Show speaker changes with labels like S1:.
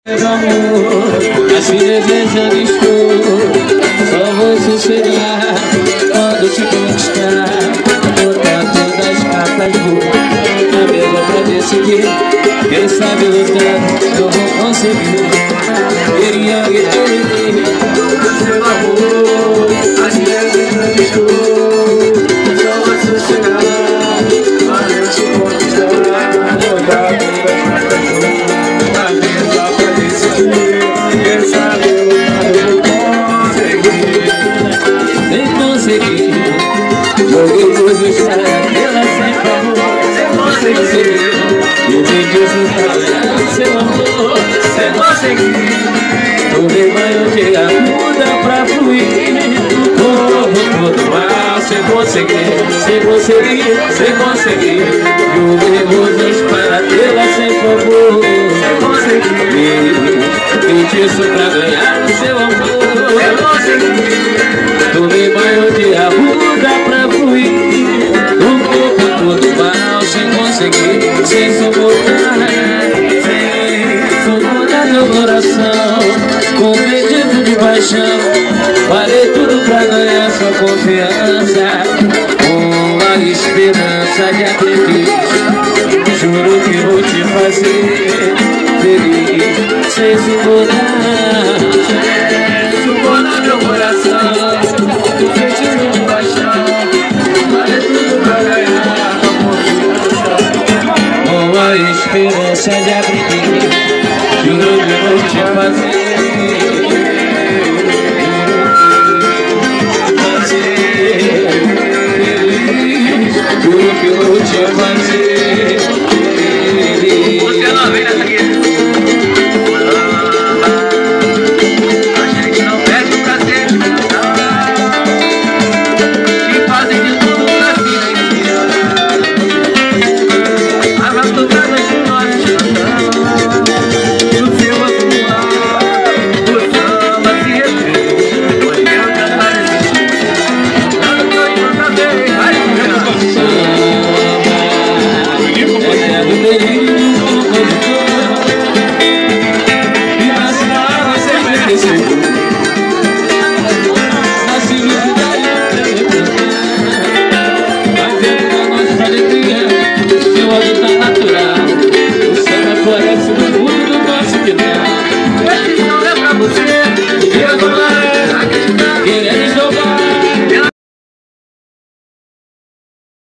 S1: Meu amor, assim desejando estou. Só vou sossegar quando te conquistar. Botar todas as cartas na mesa pra decidir. Quem sabe lutando eu vou conseguir. Queria que meu amor, assim desejando estou. Só vou sossegar quando te conquistar. Botar todas as cartas na mesa pra decidir. Quem sabe eu vou conseguir. Joguei luz no chão, ela sem favor, sem conseguir. E vendi isso pra ganhar seu amor, sem conseguir. Tomei banho de aguda pra fluir. Corpo todo mal, sem conseguir. Joguei luzes para tê-la sem favor, sem conseguir. Vendi isso pra ganhar seu amor, sem conseguir. Tomei banho de arruda pra fluir. O corpo todo mal, sem conseguir. Sem suportar meu coração. Com pedido de paixão, farei tudo pra ganhar sua confiança. Com a esperança de acreditar. Juro que vou te fazer feliz. Sem suportar meu coração. Esperança de abrir, juro que vou te fazer feliz. Juro que vou te fazer